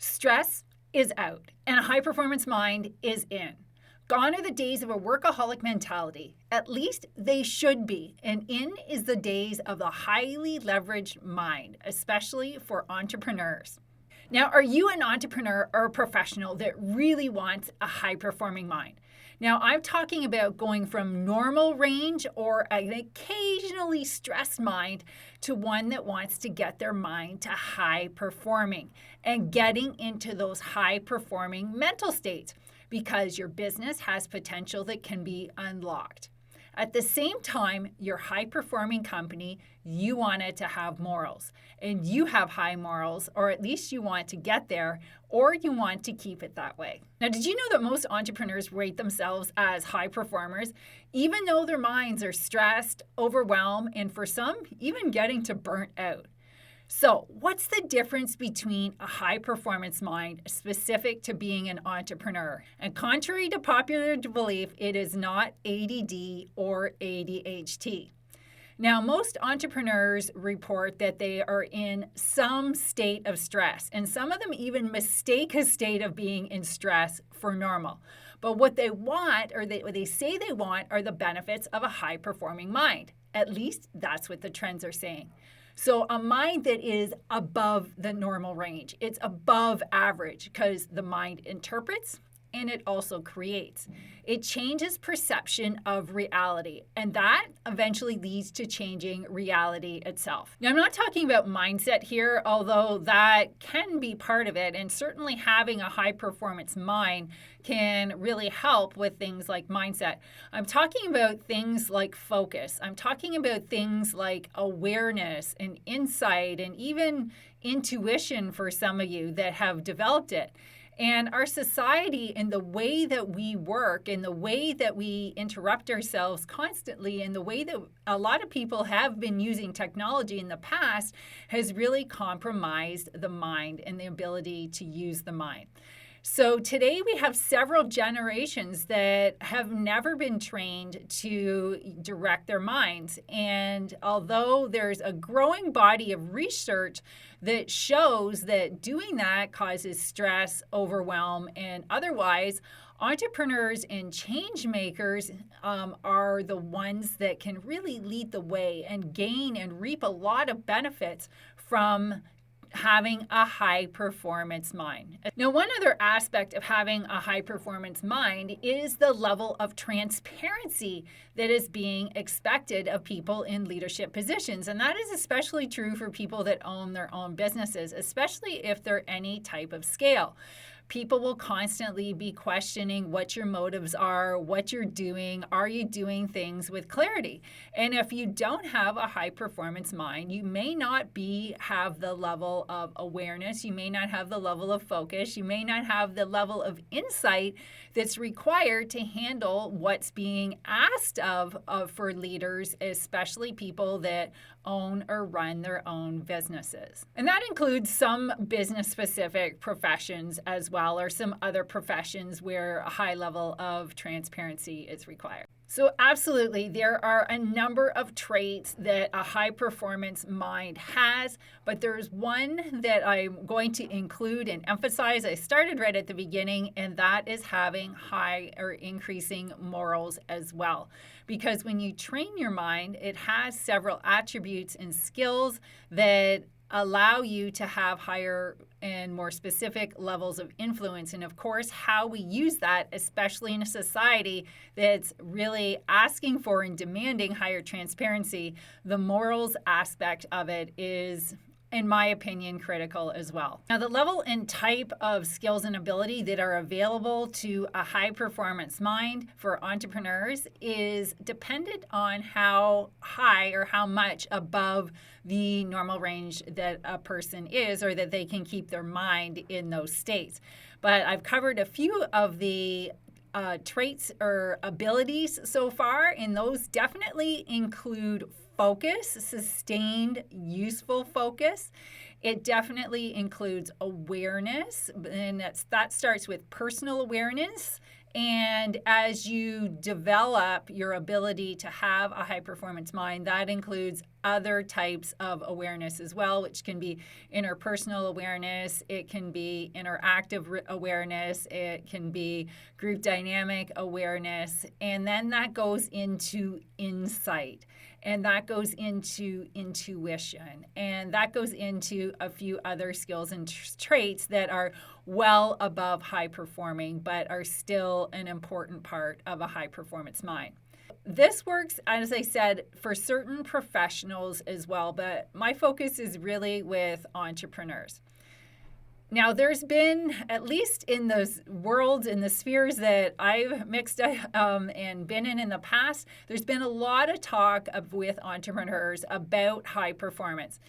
Stress is out and a high-performance mind is in. Gone are the days of a workaholic mentality. At least they should be. And in is the days of the highly leveraged mind, especially for entrepreneurs. Now, are you an entrepreneur or a professional that really wants a high-performing mind? Now, I'm talking about going from normal range or an occasionally stressed mind to one that wants to get their mind to high performing and getting into those high performing mental states because your business has potential that can be unlocked. At the same time, your high-performing company, you want it to have morals. And you have high morals, or at least you want to get there, or you want to keep it that way. Now, did you know that most entrepreneurs rate themselves as high performers, even though their minds are stressed, overwhelmed, and for some, even getting to burnt out? So, what's the difference between a high-performance mind specific to being an entrepreneur? And contrary to popular belief, it is not ADD or ADHD. Now, most entrepreneurs report that they are in some state of stress, and some of them even mistake a state of being in stress for normal. But what they want, or what they say they want, are the benefits of a high-performing mind. At least that's what the trends are saying. So a mind that is above the normal range, it's above average because the mind interprets and it also creates. It changes perception of reality, and that eventually leads to changing reality itself. Now, I'm not talking about mindset here, although that can be part of it, and certainly having a high-performance mind can really help with things like mindset. I'm talking about things like focus. I'm talking about things like awareness and insight and even intuition for some of you that have developed it. And our society and the way that we work and the way that we interrupt ourselves constantly and the way that a lot of people have been using technology in the past has really compromised the mind and the ability to use the mind. So today we have several generations that have never been trained to direct their minds. And although there's a growing body of research that shows that doing that causes stress, overwhelm, and otherwise, entrepreneurs and change makers are the ones that can really lead the way and gain and reap a lot of benefits from having a high performance mind. Now, one other aspect of having a high performance mind is the level of transparency that is being expected of people in leadership positions. And that is especially true for people that own their own businesses, especially if they're any type of scale. People will constantly be questioning what your motives are, what you're doing. Are you doing things with clarity? And if you don't have a high performance mind, you may not have the level of awareness. You may not have the level of focus. You may not have the level of insight that's required to handle what's being asked of for leaders, especially people that own or run their own businesses. And that includes some business-specific professions as well, or some other professions where a high level of transparency is required. So absolutely, there are a number of traits that a high-performance mind has, but there's one that I'm going to include and emphasize. I started right at the beginning, and that is having high or increasing morals as well. Because when you train your mind, it has several attributes and skills that allow you to have higher and more specific levels of influence. And of course, how we use that, especially in a society that's really asking for and demanding higher transparency, the morals aspect of it is, in my opinion, critical as well. Now, the level and type of skills and ability that are available to a high-performance mind for entrepreneurs is dependent on how high or how much above the normal range that a person is, or that they can keep their mind in those states. But I've covered a few of the traits or abilities so far, and those definitely include focus, sustained, useful focus. It definitely includes awareness, and that starts with personal awareness. And as you develop your ability to have a high-performance mind, that includes other types of awareness as well, which can be interpersonal awareness, it can be interactive awareness, it can be group dynamic awareness, and then that goes into insight. And that goes into intuition. And that goes into a few other skills and traits that are well above high performing, but are still an important part of a high performance mind. This works, as I said, for certain professionals as well, but my focus is really with entrepreneurs. Now, there's been, at least in those worlds, in the spheres that I've mixed and been in the past, there's been a lot of talk with entrepreneurs about high performance.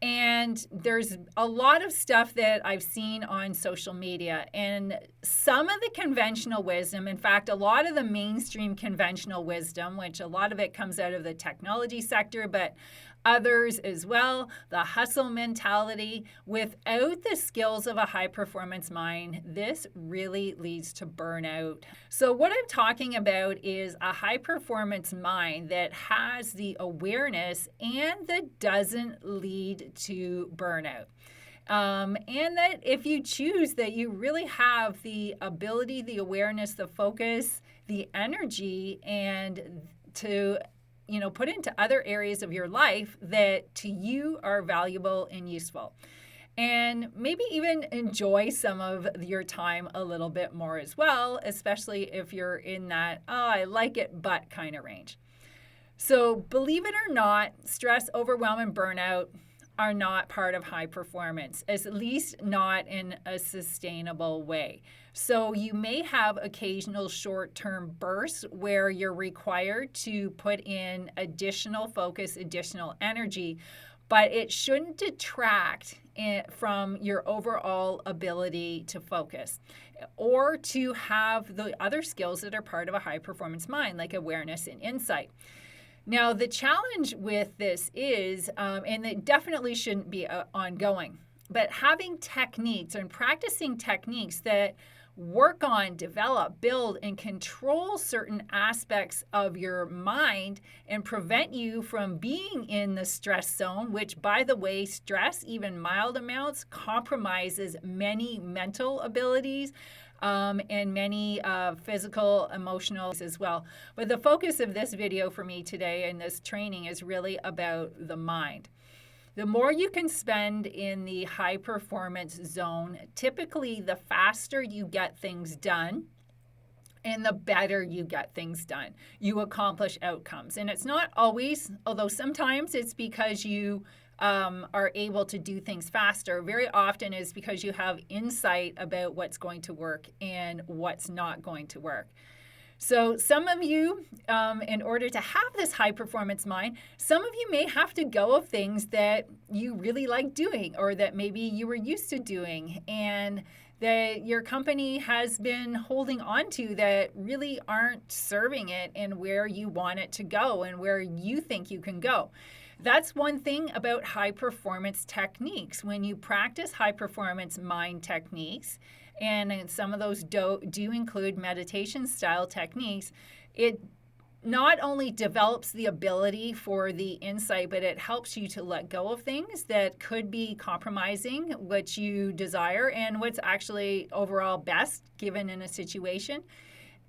And there's a lot of stuff that I've seen on social media. And some of the conventional wisdom, in fact, a lot of the mainstream conventional wisdom, which a lot of it comes out of the technology sector, but others as well, the hustle mentality, without the skills of a high performance mind, this really leads to burnout. So what I'm talking about is a high performance mind that has the awareness and that doesn't lead to burnout. And that if you choose, that you really have the ability, the awareness, the focus, the energy, and to put into other areas of your life that to you are valuable and useful. And maybe even enjoy some of your time a little bit more as well, especially if you're in that, I like it, but kind of range. So believe it or not, stress, overwhelm, and burnout are not part of high performance, at least not in a sustainable way. So you may have occasional short-term bursts where you're required to put in additional focus, additional energy, but it shouldn't detract from your overall ability to focus or to have the other skills that are part of a high-performance mind, like awareness and insight. Now, the challenge with this is, and it definitely shouldn't be ongoing, but having techniques and practicing techniques that work on, develop, build, and control certain aspects of your mind and prevent you from being in the stress zone, which, by the way, stress, even mild amounts, compromises many mental abilities, and many physical, emotional as well. But the focus of this video for me today and this training is really about the mind. The more you can spend in the high performance zone, typically the faster you get things done and the better you get things done. You accomplish outcomes. And it's not always, although sometimes it's because you are able to do things faster. Very often is because you have insight about what's going to work and what's not going to work. So some of you, in order to have this high performance mind, some of you may have to go of things that you really like doing or that maybe you were used to doing and that your company has been holding on to that really aren't serving it and where you want it to go and where you think you can go. That's one thing about high performance techniques. When you practice high performance mind techniques, and some of those do include meditation style techniques, it not only develops the ability for the insight, but it helps you to let go of things that could be compromising what you desire and what's actually overall best given in a situation.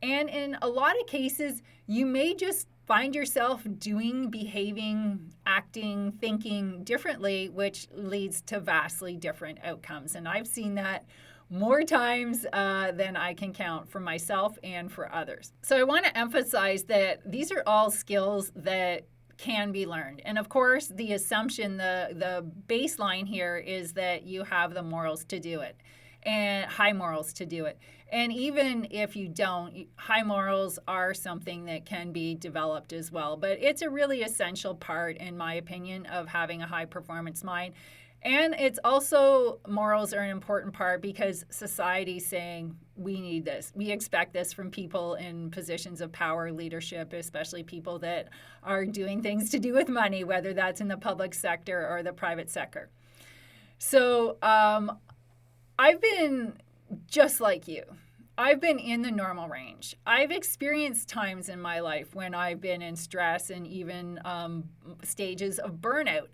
And in a lot of cases, you may just find yourself doing, behaving, acting, thinking differently, which leads to vastly different outcomes. And I've seen that more times than I can count for myself and for others. So I want to emphasize that these are all skills that can be learned. And of course, the assumption, the baseline here is that you have the morals to do it and high morals to do it. And even if you don't, high morals are something that can be developed as well. But it's a really essential part, in my opinion, of having a high performance mind. And it's also, morals are an important part because society's saying we need this. We expect this from people in positions of power, leadership, especially people that are doing things to do with money, whether that's in the public sector or the private sector. So I've been just like you. I've been in the normal range. I've experienced times in my life when I've been in stress and even stages of burnout.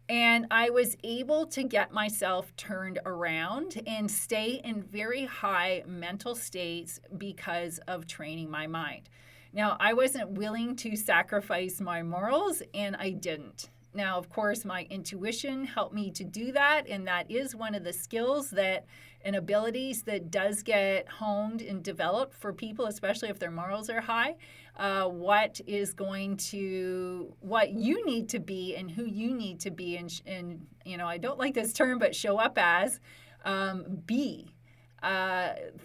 And I was able to get myself turned around and stay in very high mental states because of training my mind. Now, I wasn't willing to sacrifice my morals, and I didn't. Now, of course, my intuition helped me to do that, and that is one of the skills that and abilities that does get honed and developed for people, especially if their morals are high. What you need to be and who you need to be, and I don't like this term, but show up as, be.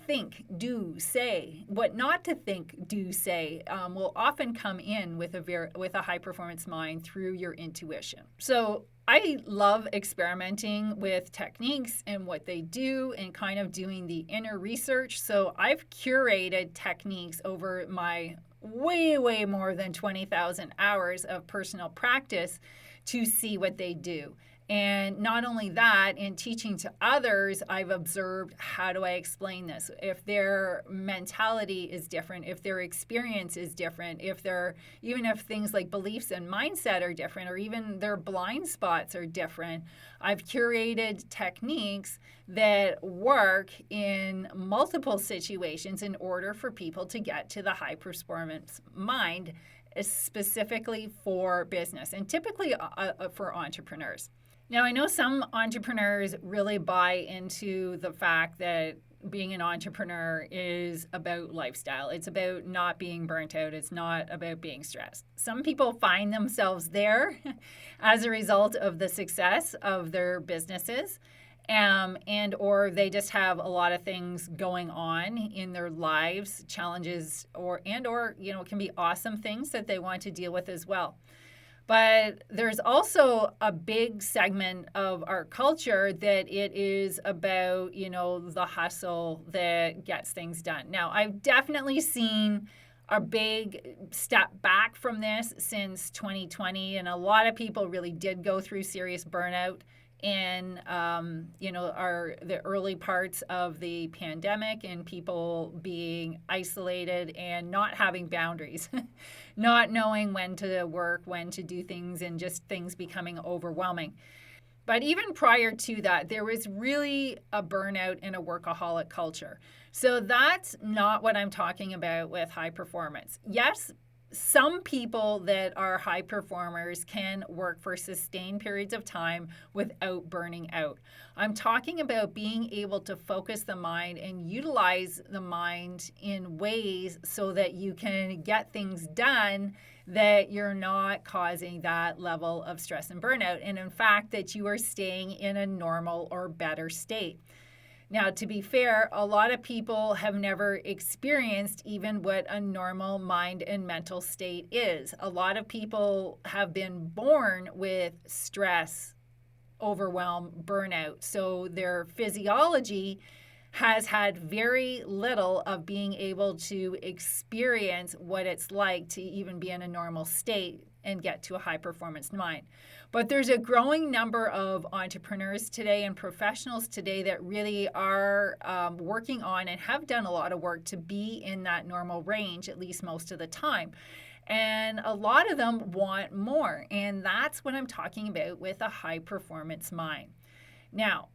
Think, do, say. What not to think, do, say will often come in with a high performance mind through your intuition. So I love experimenting with techniques and what they do and kind of doing the inner research. So I've curated techniques over my way more than 20,000 hours of personal practice to see what they do. And not only that, in teaching to others, I've observed, how do I explain this? If their mentality is different, if their experience is different, even if things like beliefs and mindset are different, or even their blind spots are different, I've curated techniques that work in multiple situations in order for people to get to the high performance mind, specifically for business and typically for entrepreneurs. Now, I know some entrepreneurs really buy into the fact that being an entrepreneur is about lifestyle. It's about not being burnt out. It's not about being stressed. Some people find themselves there as a result of the success of their businesses, and or they just have a lot of things going on in their lives, challenges, or it can be awesome things that they want to deal with as well. But there's also a big segment of our culture that it is about, the hustle that gets things done. Now, I've definitely seen a big step back from this since 2020, and a lot of people really did go through serious burnout in the early parts of the pandemic, and people being isolated and not having boundaries, not knowing when to work, when to do things, and just things becoming overwhelming. But even prior to that, there was really a burnout and a workaholic culture. So that's not what I'm talking about with high performance. Yes, some people that are high performers can work for sustained periods of time without burning out. I'm talking about being able to focus the mind and utilize the mind in ways so that you can get things done, that you're not causing that level of stress and burnout, and in fact that you are staying in a normal or better state. Now, to be fair, a lot of people have never experienced even what a normal mind and mental state is. A lot of people have been born with stress, overwhelm, burnout. So their physiology has had very little of being able to experience what it's like to even be in a normal state and get to a high performance mind. But there's a growing number of entrepreneurs today and professionals today that really are working on and have done a lot of work to be in that normal range, at least most of the time. And a lot of them want more. And that's what I'm talking about with a high performance mind. Now,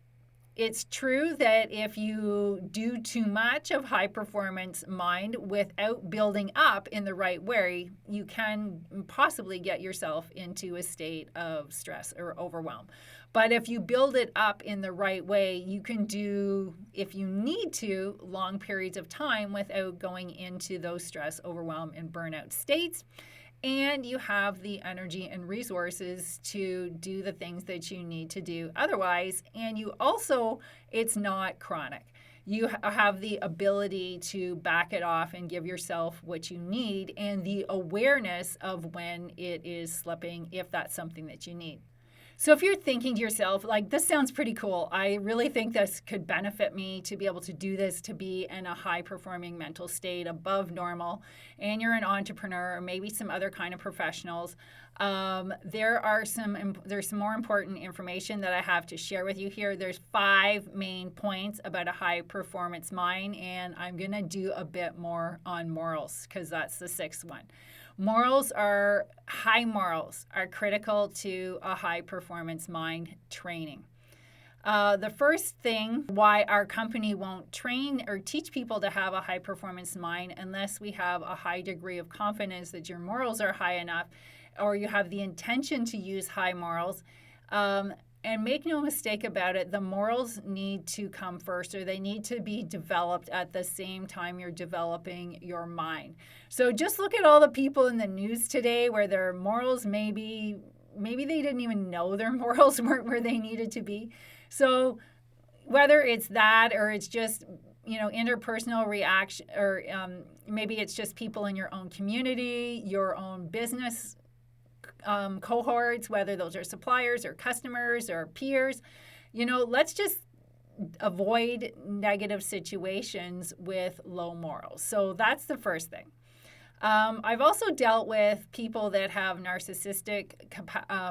it's true that if you do too much of high performance mind without building up in the right way, you can possibly get yourself into a state of stress or overwhelm. But if you build it up in the right way, you can do, if you need to, long periods of time without going into those stress, overwhelm, and burnout states. And you have the energy and resources to do the things that you need to do otherwise. And you also, it's not chronic. You have the ability to back it off and give yourself what you need and the awareness of when it is slipping, if that's something that you need. So if you're thinking to yourself, like, this sounds pretty cool, I really think this could benefit me to be able to do this, to be in a high performing mental state above normal, and you're an entrepreneur or maybe some other kind of professionals, there's some more important information that I have to share with you here. There's 5 main points about a high performance mind, and I'm going to do a bit more on morals because that's the 6th one. High morals are critical to a high performance mind training. The first thing why our company won't train or teach people to have a high performance mind unless we have a high degree of confidence that your morals are high enough, or you have the intention to use high morals. And make no mistake about it, the morals need to come first, or they need to be developed at the same time you're developing your mind. So just look at all the people in the news today where their morals maybe they didn't even know their morals weren't where they needed to be. So whether it's that or it's just interpersonal reaction, or maybe it's just people in your own community, your own business cohorts, whether those are suppliers or customers or peers, let's just avoid negative situations with low morals. So that's the first thing. I've also dealt with people that have narcissistic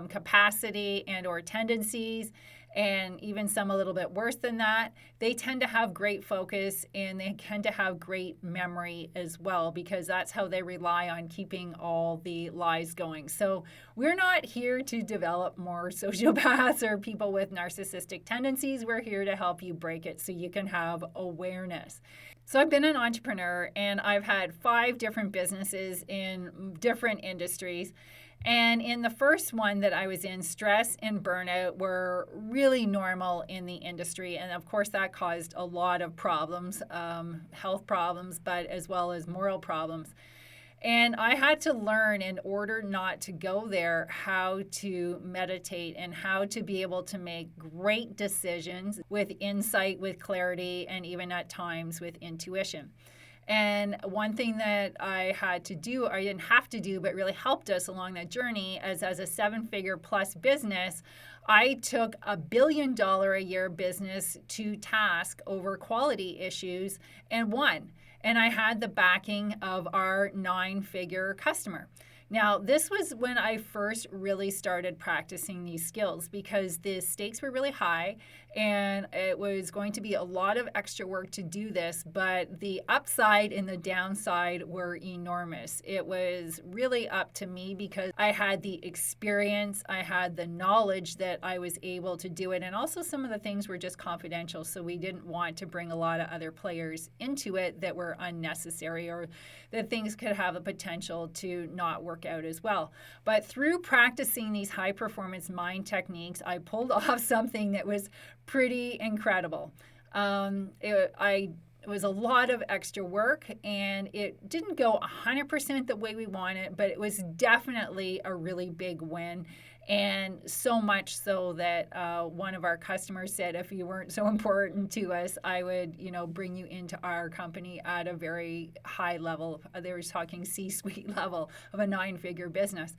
capacity and or tendencies, and even some a little bit worse than that. They tend to have great focus and they tend to have great memory as well, because that's how they rely on keeping all the lies going. So we're not here to develop more sociopaths or people with narcissistic tendencies. We're here to help you break it so you can have awareness. So I've been an entrepreneur and I've had 5 different businesses in different industries. And in the first one that I was in, stress and burnout were really normal in the industry. And of course, that caused a lot of problems, health problems, but as well as moral problems. And I had to learn, in order not to go there, how to meditate and how to be able to make great decisions with insight, with clarity, and even at times with intuition. And one thing that I had to do, or I didn't have to do, but really helped us along that journey, as a 7-figure plus business, I took a $1 billion a year business to task over quality issues and won. And I had the backing of our 9-figure customer. Now, this was when I first really started practicing these skills, because the stakes were really high and it was going to be a lot of extra work to do this, but the upside and the downside were enormous. It was really up to me because I had the experience, I had the knowledge that I was able to do it, and also some of the things were just confidential, so we didn't want to bring a lot of other players into it that were unnecessary, or that things could have the potential to not work out as well. But through practicing these high performance mind techniques, I pulled off something that was pretty incredible. It was a lot of extra work, and it didn't go 100% the way we wanted, but it was definitely a really big win. And so much so that one of our customers said, if you weren't so important to us, I would, bring you into our company at a very high level. They were talking C-suite level of a 9-figure business.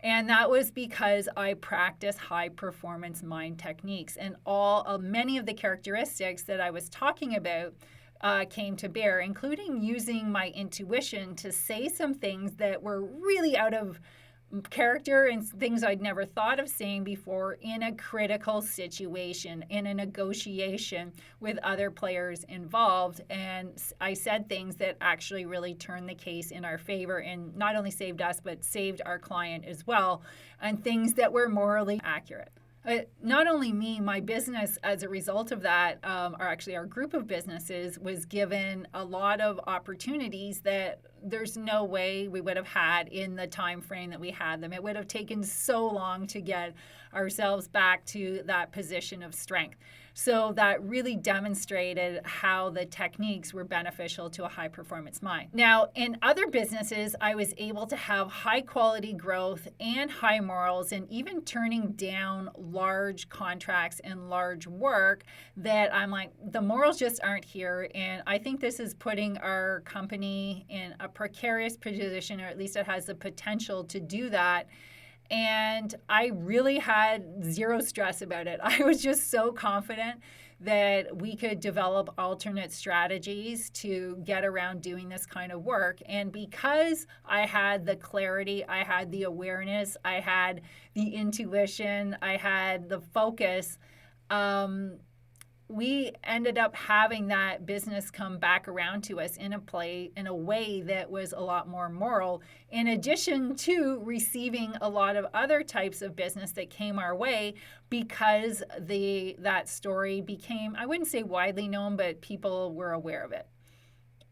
And that was because I practice high performance mind techniques, and many of the characteristics that I was talking about came to bear, including using my intuition to say some things that were really out of character and things I'd never thought of saying before in a critical situation, in a negotiation with other players involved. And I said things that actually really turned the case in our favor and not only saved us, but saved our client as well, and things that were morally accurate. Not only me, my business as a result of that, or actually our group of businesses, was given a lot of opportunities that there's no way we would have had in the time frame that we had them. It would have taken so long to get ourselves back to that position of strength. So that really demonstrated how the techniques were beneficial to a high performance mind. Now, in other businesses, I was able to have high quality growth and high morals, and even turning down large contracts and large work that I'm like, the morals just aren't here. And I think this is putting our company in a precarious position, or at least it has the potential to do that. And I really had zero stress about it. I was just so confident that we could develop alternate strategies to get around doing this kind of work. And because I had the clarity, I had the awareness, I had the intuition, I had the focus, we ended up having that business come back around to us in a way that was a lot more moral, in addition to receiving a lot of other types of business that came our way because that story became, I wouldn't say widely known, but people were aware of it.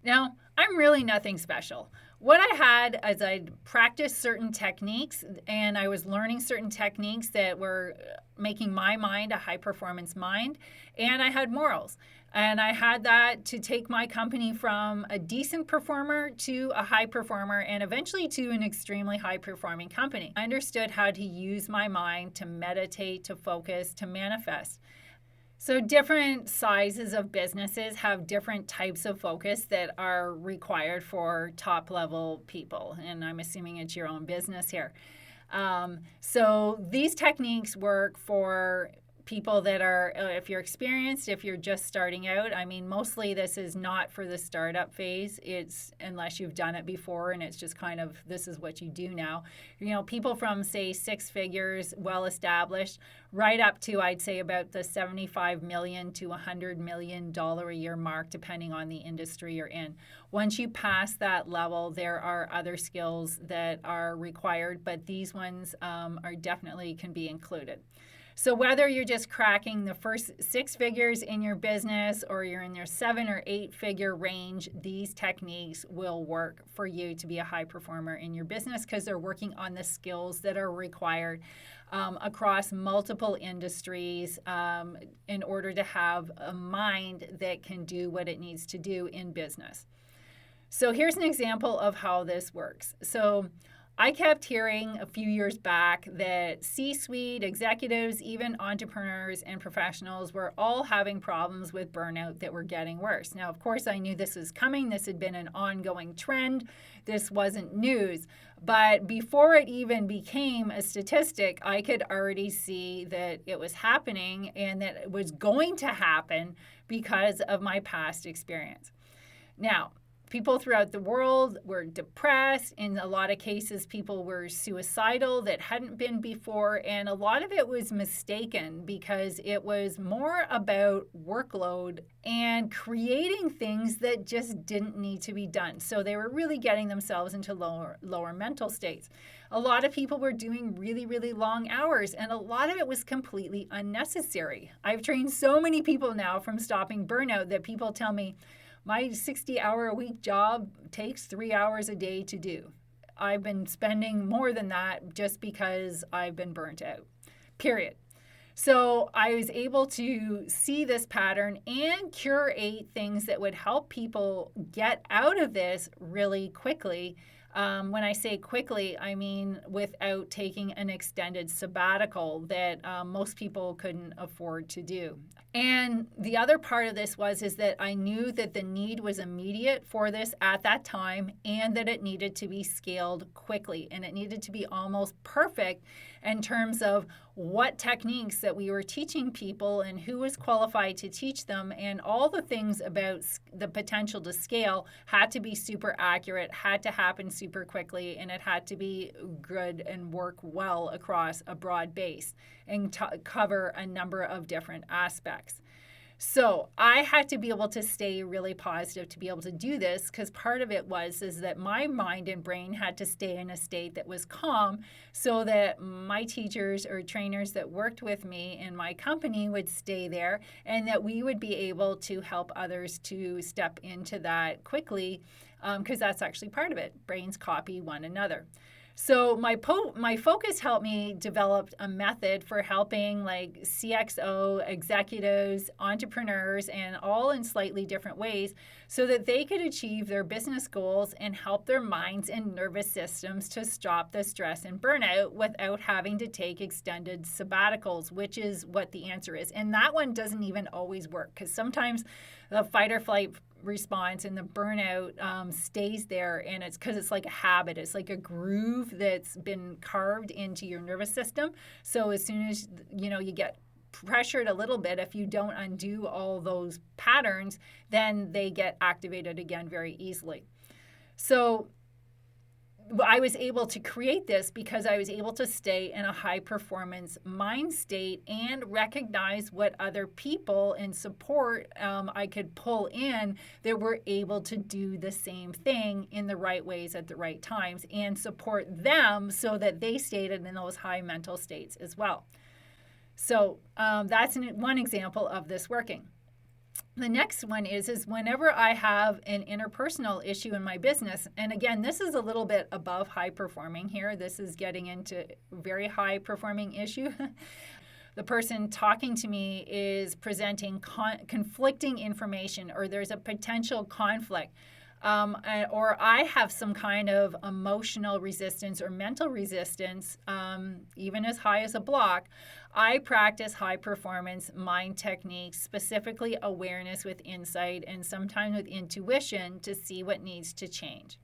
Now, I'm really nothing special. What I had is I'd practiced certain techniques, and I was learning certain techniques that were making my mind a high performance mind, and I had morals. And I had that to take my company from a decent performer to a high performer and eventually to an extremely high performing company. I understood how to use my mind to meditate, to focus, to manifest. So different sizes of businesses have different types of focus that are required for top level people. And I'm assuming it's your own business here. So these techniques work for people that are, if you're experienced, if you're just starting out. I mean, mostly this is not for the startup phase. It's unless you've done it before and it's just kind of, this is what you do now. You know, people from say 6 figures, well established, right up to I'd say about the $75 million to $100 million a year mark, depending on the industry you're in. Once you pass that level, there are other skills that are required, but these ones are definitely can be included. So whether you're just cracking the first 6 figures in your business or you're in your 7 or 8 figure range, these techniques will work for you to be a high performer in your business because they're working on the skills that are required across multiple industries in order to have a mind that can do what it needs to do in business. So here's an example of how this works. So I kept hearing a few years back that C-suite executives, even entrepreneurs and professionals were all having problems with burnout that were getting worse. Now, of course, I knew this was coming. This had been an ongoing trend. This wasn't news. But before it even became a statistic, I could already see that it was happening and that it was going to happen because of my past experience. Now, people throughout the world were depressed. In a lot of cases, people were suicidal that hadn't been before. And a lot of it was mistaken because it was more about workload and creating things that just didn't need to be done. So they were really getting themselves into lower mental states. A lot of people were doing really, really long hours, and a lot of it was completely unnecessary. I've trained so many people now from stopping burnout that people tell me, my 60-hour-a-week job takes 3 hours a day to do. I've been spending more than that just because I've been burnt out, period. So I was able to see this pattern and curate things that would help people get out of this really quickly. When I say quickly, I mean without taking an extended sabbatical that most people couldn't afford to do. And the other part of this is that I knew that the need was immediate for this at that time and that it needed to be scaled quickly and it needed to be almost perfect in terms of what techniques that we were teaching people and who was qualified to teach them, and all the things about the potential to scale had to be super accurate, had to happen super quickly, and it had to be good and work well across a broad base and cover a number of different aspects. So I had to be able to stay really positive to be able to do this, because part of it is that my mind and brain had to stay in a state that was calm so that my teachers or trainers that worked with me in my company would stay there and that we would be able to help others to step into that quickly, because that's actually part of it. Brains copy one another. So my focus helped me develop a method for helping like CXO executives, entrepreneurs, and all in slightly different ways so that they could achieve their business goals and help their minds and nervous systems to stop the stress and burnout without having to take extended sabbaticals, which is what the answer is. And that one doesn't even always work, because sometimes the fight or flight response and the burnout stays there, and it's because it's like a habit. It's like a groove that's been carved into your nervous system. So as soon as you get pressured a little bit, if you don't undo all those patterns, then they get activated again very easily. So I was able to create this because I was able to stay in a high performance mind state and recognize what other people and support I could pull in that were able to do the same thing in the right ways at the right times and support them so that they stayed in those high mental states as well. So that's one example of this working. The next one is whenever I have an interpersonal issue in my business, and again, this is a little bit above high performing here. This is getting into very high performing issue. The person talking to me is presenting conflicting information, or there's a potential conflict. Or I have some kind of emotional resistance or mental resistance, even as high as a block. I practice high performance mind techniques, specifically awareness with insight and sometimes with intuition to see what needs to change.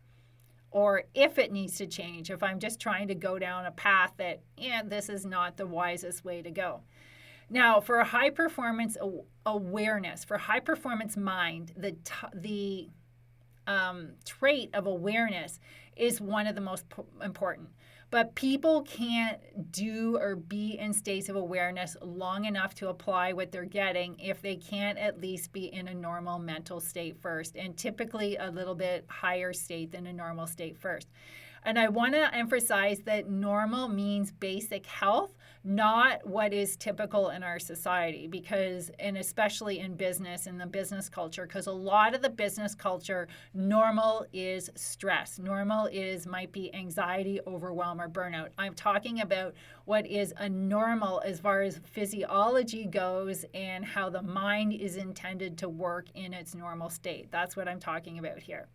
Or if it needs to change, if I'm just trying to go down a path that, this is not the wisest way to go. Now, for a high performance awareness, for high performance mind, the trait of awareness is one of the most important. But people can't do or be in states of awareness long enough to apply what they're getting if they can't at least be in a normal mental state first, and typically a little bit higher state than a normal state first. And I want to emphasize that normal means basic health, not what is typical in our society, and especially in business, in the business culture, because a lot of the business culture, normal is stress. Normal might be anxiety, overwhelm, or burnout. I'm talking about what is a normal as far as physiology goes and how the mind is intended to work in its normal state. That's what I'm talking about here.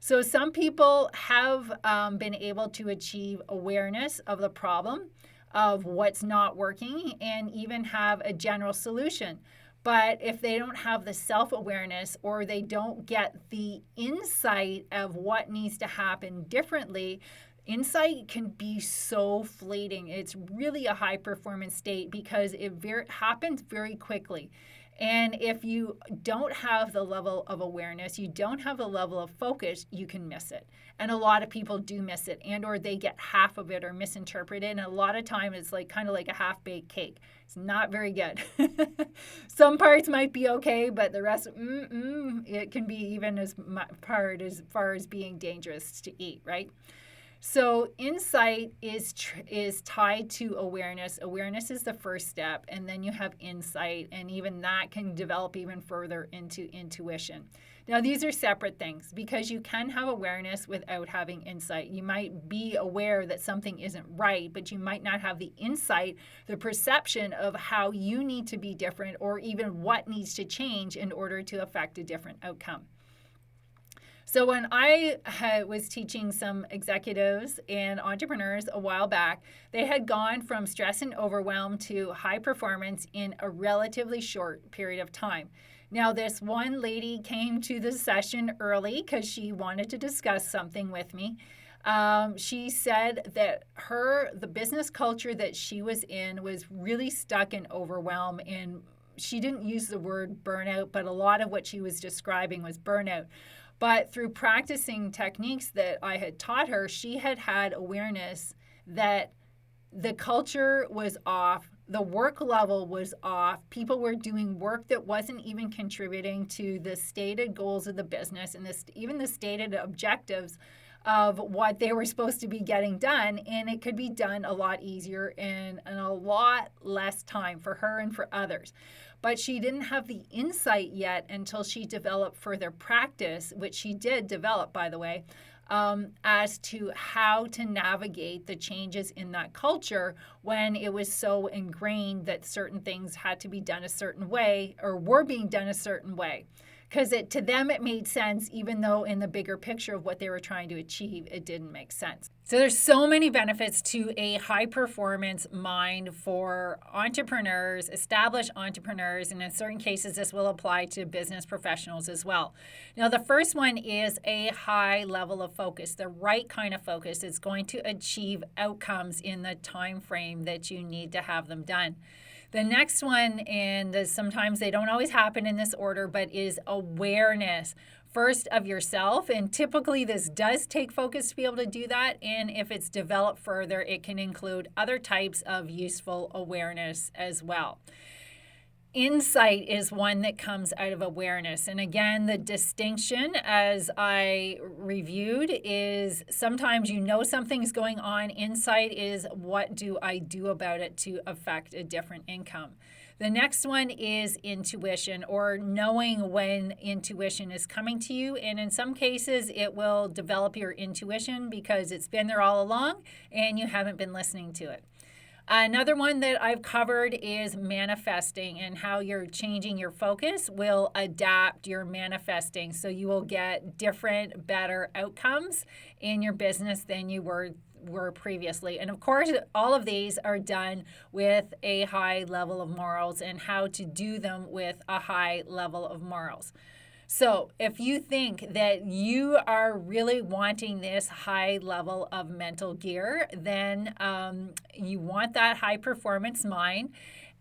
So some people have been able to achieve awareness of the problem, of what's not working, and even have a general solution. But if they don't have the self-awareness, or they don't get the insight of what needs to happen differently, insight can be so fleeting. It's really a high performance state because it happens very quickly. And if you don't have the level of awareness, you don't have the level of focus, you can miss it. And a lot of people do miss it, and or they get half of it or misinterpret it. And a lot of time it's kind of like a half-baked cake. It's not very good. Some parts might be okay, but the rest, it can be even as far as being dangerous to eat, right? So insight is tied to awareness. Awareness is the first step, and then you have insight, and even that can develop even further into intuition. Now, these are separate things because you can have awareness without having insight. You might be aware that something isn't right, but you might not have the insight, the perception of how you need to be different, or even what needs to change in order to affect a different outcome. So when I was teaching some executives and entrepreneurs a while back, they had gone from stress and overwhelm to high performance in a relatively short period of time. Now, this one lady came to the session early because she wanted to discuss something with me. She said that the business culture that she was in was really stuck in overwhelm, and she didn't use the word burnout, but a lot of what she was describing was burnout. But through practicing techniques that I had taught her, she had awareness that the culture was off, the work level was off, people were doing work that wasn't even contributing to the stated goals of the business and even the stated objectives of what they were supposed to be getting done, and it could be done a lot easier and in a lot less time for her and for others. But she didn't have the insight yet until she developed further practice, which she did develop, by the way, as to how to navigate the changes in that culture when it was so ingrained that certain things had to be done a certain way or were being done a certain way. because to them it made sense, even though in the bigger picture of what they were trying to achieve, it didn't make sense. So there's so many benefits to a high performance mind for entrepreneurs, established entrepreneurs, and in certain cases this will apply to business professionals as well. Now the first one is a high level of focus. The right kind of focus is going to achieve outcomes in the time frame that you need to have them done. The next one, and sometimes they don't always happen in this order, but is awareness. First of yourself, and typically this does take focus to be able to do that, and if it's developed further, it can include other types of useful awareness as well. Insight is one that comes out of awareness. And again, the distinction, as I reviewed, is sometimes you know something's going on. Insight is what do I do about it to affect a different income. The next one is intuition, or knowing when intuition is coming to you. And in some cases, it will develop your intuition because it's been there all along and you haven't been listening to it. Another one that I've covered is manifesting, and how you're changing your focus will adapt your manifesting. So you will get different, better outcomes in your business than you were previously. And of course, all of these are done with a high level of morals, and how to do them with a high level of morals. So if you think that you are really wanting this high level of mental gear, then you want that high performance mind,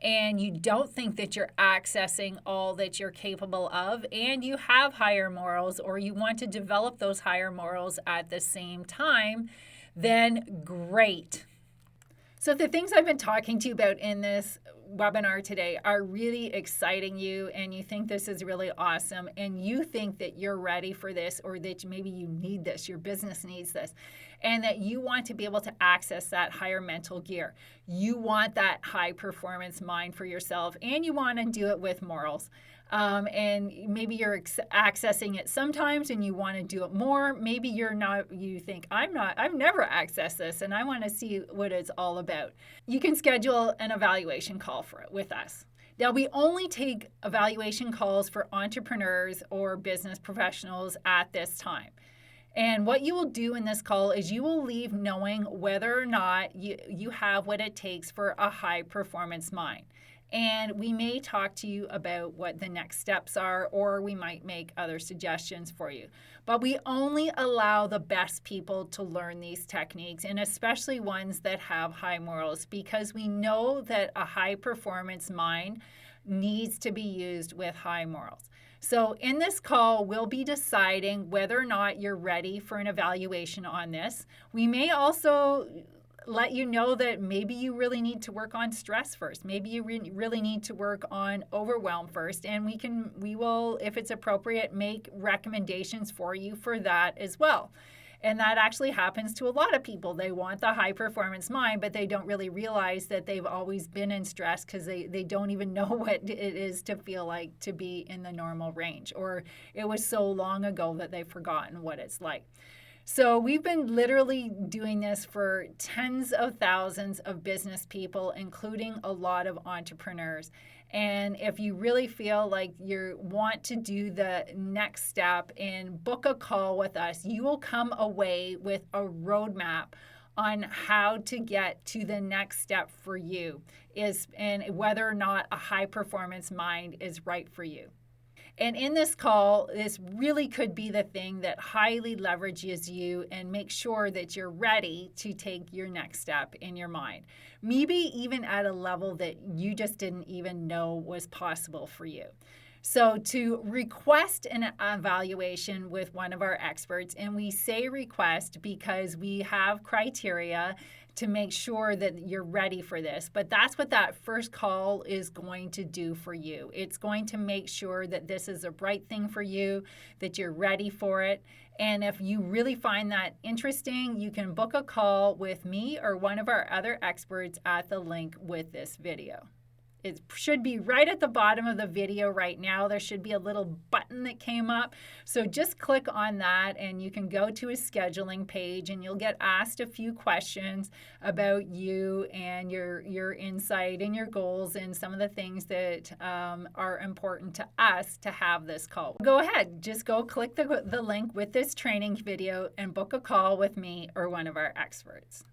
and you don't think that you're accessing all that you're capable of, and you have higher morals, or you want to develop those higher morals at the same time, then great. So the things I've been talking to you about in this webinar today are really exciting you, and you think this is really awesome, and you think that you're ready for this, or that maybe you need this, your business needs this, and that you want to be able to access that higher mental gear. You want that high performance mind for yourself, and you want to do it with morals. And maybe you're accessing it sometimes and you want to do it more. Maybe you're not, you think, I've never accessed this and I want to see what it's all about. You can schedule an evaluation call for it with us. Now, we only take evaluation calls for entrepreneurs or business professionals at this time. And what you will do in this call is you will leave knowing whether or not you have what it takes for a high performance mind. And we may talk to you about what the next steps are, or we might make other suggestions for you. But we only allow the best people to learn these techniques, and especially ones that have high morals, because we know that a high performance mind needs to be used with high morals. So in this call, we'll be deciding whether or not you're ready for an evaluation on this. We may also let you know that maybe you really need to work on stress first. Maybe you really need to work on overwhelm first, and we will, if it's appropriate, make recommendations for you for that as well. And that actually happens to a lot of people. They want the high performance mind, but they don't really realize that they've always been in stress because they don't even know what it is to feel like to be in the normal range, or it was so long ago that they've forgotten what it's like. So we've been literally doing this for tens of thousands of business people, including a lot of entrepreneurs. And if you really feel like you want to do the next step and book a call with us, you will come away with a roadmap on how to get to the next step for you, and whether or not a high performance mind is right for you. And in this call, this really could be the thing that highly leverages you and makes sure that you're ready to take your next step in your mind. Maybe even at a level that you just didn't even know was possible for you. So to request an evaluation with one of our experts, and we say request because we have criteria to make sure that you're ready for this. But that's what that first call is going to do for you. It's going to make sure that this is a right thing for you, that you're ready for it. And if you really find that interesting, you can book a call with me or one of our other experts at the link with this video. It should be right at the bottom of the video right now. There should be a little button that came up. So just click on that and you can go to a scheduling page and you'll get asked a few questions about you and your insight and your goals and some of the things that are important to us to have this call. Go ahead, just go click the link with this training video and book a call with me or one of our experts.